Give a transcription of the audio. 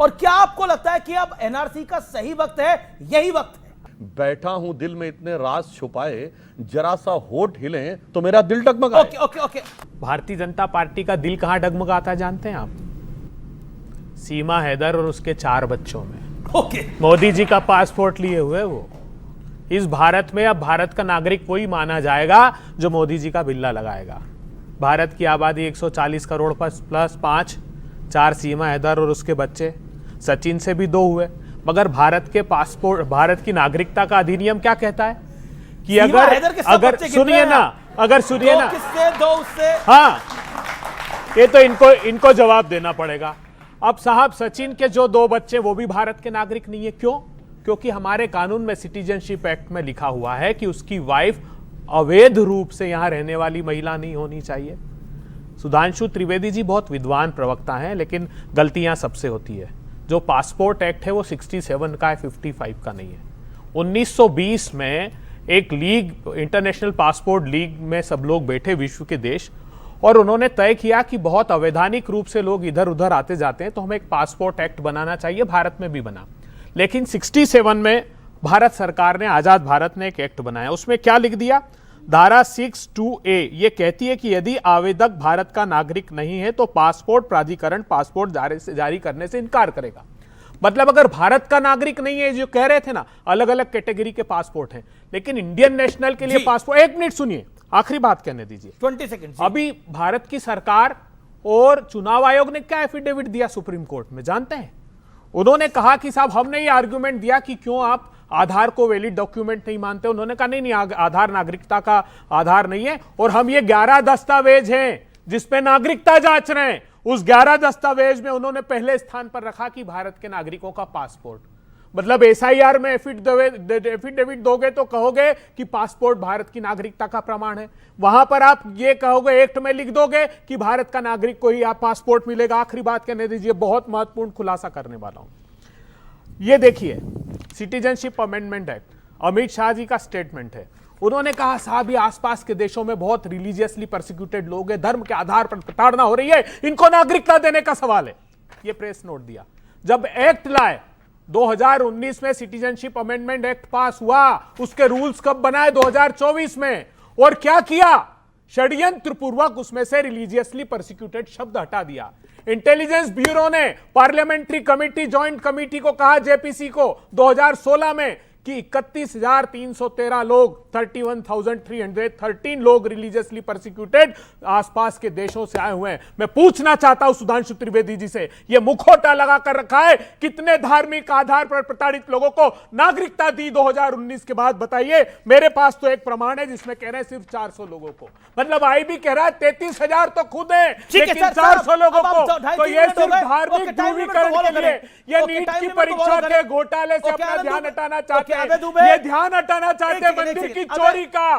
और क्या आपको लगता है कि अब एनआरसी का सही वक्त है, यही वक्त है? बैठा हूं दिल में इतने राज छुपाए, जरा सा होठ हिले तो मेरा दिल डगमगाए। Okay okay okay. Bharatiya Janata party का दिल कहां डगमगाता है जानते हैं आप? सीमा हैदर और उसके 4 बच्चों में। ओके। मोदी जी का पासपोर्ट लिए हुए वो इस भारत में अब भारत का नागरिक वही माना जाएगा जो मोदी जी का बिल्ला लगाएगा। भारत की आबादी 140 करोड़ प्लस 5, 4 सीमा हैदर और उसके बच्चे, सचिन से भी 2 हुए। मगर भारत के पासपोर्ट, भारत की नागरिकता का अधिनियम क्या कहता है कि अगर सुनिए ना, अगर सुनिए ना, किससे दो उससे, हाँ, ये तो इनको जवाब देना पड़ेगा। अब साहब सचिन के जो 2 बच्चे वो भी भारत के नागरिक नहीं है। क्यों? क्योंकि हमारे कानून में सिटीजनशिप एक्ट में लिखा हुआ है कि उसकी वाइफ अवैध रूप से यहां रहने वाली महिला नहीं होनी चाहिए। सुधांशु त्रिवेदी जी बहुत विद्वान प्रवक्ता हैं, लेकिन गलतियां सबसे होती है। जो पासपोर्ट एक्ट है वो 67 का है, 55 का नहीं है। 1920 में एक लीग, इंटरनेशनल पासपोर्ट लीग में सब लोग बैठे विश्व के देश, और उन्होंने तय किया कि बहुत अवैधानिक रूप से लोग इधर उधर आते जाते हैं, तो हमें एक पासपोर्ट एक्ट बनाना चाहिए। भारत में भी बना, लेकिन 67 में भारत सरकार ने, आजाद भारत ने एक एक्ट बनाया। उसमें क्या लिख दिया? धारा 62A ये कहती है कि यदि आवेदक भारत का नागरिक नहीं है तो पासपोर्ट प्राधिकरण पासपोर्ट जारी करने से इनकार करेगा। मतलब अगर भारत का नागरिक नहीं है, जो कह रहे थे ना, अलग अलग कैटेगरी के पासपोर्ट हैं, लेकिन इंडियन नेशनल के लिए पासपोर्ट, 1 मिनट सुनिए, आखिरी बात कहने दीजिए, 20 सेकंड। अभी भारत की सरकार और चुनाव आयोग ने क्या एफिडेविट दिया सुप्रीम कोर्ट में जानते हैं? उन्होंने कहा कि साहब हमने ये आर्गुमेंट दिया कि क्यों आप आधार को वैलिड डॉक्यूमेंट नहीं मानते। उन्होंने कहा नहीं, आधार नागरिकता का आधार नहीं है, और हम ये 11 दस्तावेज हैं जिसपे नागरिकता जांच रहे हैं। उस 11 दस्तावेज में उन्होंने पहले स्थान पर रखा कि भारत के नागरिकों का पासपोर्ट। मतलब एसआईआर में एफिडेविट दोगे तो कहोगे कि पासपोर्ट भारत की नागरिकता का प्रमाण है, वहां पर आप ये कहोगे, एक्ट में लिख दोगे कि भारत का नागरिक को ही आप पासपोर्ट मिलेगा। आखिरी बात कहने दीजिए, बहुत महत्वपूर्ण खुलासा करने वाला हूं। ये देखिए, citizenship amendment act, Amit Shah ji का स्टेटमेंट है। उन्होंने कहा साहब ये आसपास के देशों में बहुत रिलीजियसली परसिक्यूटेड लोग हैं, धर्म के आधार पर प्रताड़ना हो रही है, इनको नागरिकता देने का सवाल है। ये प्रेस नोट दिया। जब एक्ट लाए 2019 में, सिटीजनशिप अमेंडमेंट एक्ट पास हुआ, उसके रूल्स कब बनाए? 2024 में। और क्या किया? षड्यंत्र पूर्वक उसमें से रिलीजियसली परसिक्यूटेड शब्द हटा दिया। इंटेलिजेंस ब्यूरो ने पार्लियामेंट्री कमेटी, जॉइंट कमेटी को कहा, जेपीसी को, 2016 में कि 31,313 लोग, 31,313 लोग रिलीजियसली परसिक्यूटेड आसपास के देशों से आए हुए हैं। मैं पूछना चाहता हूं सुधांशु त्रिवेदी जी से, यह मुखौटा लगाकर रखा है, कितने धार्मिक आधार पर प्रताड़ित लोगों को नागरिकता दी 2019 के बाद? बताइए। मेरे पास तो एक प्रमाण है जिसमें कह रहे हैं सिर्फ 400 लोगों को। मतलब आईबी कह रहा है 33,000 तो खुद है, लेकिन 400 लोगों को। तो यह सिर्फ धार्मिक ध्रुवीकरण के लिए, यह नीट की परीक्षा के घोटाले से अपना ध्यान हटाना चाहते हैं, ये ध्यान हटाना चाहते हैं मंदिर की चोरी का,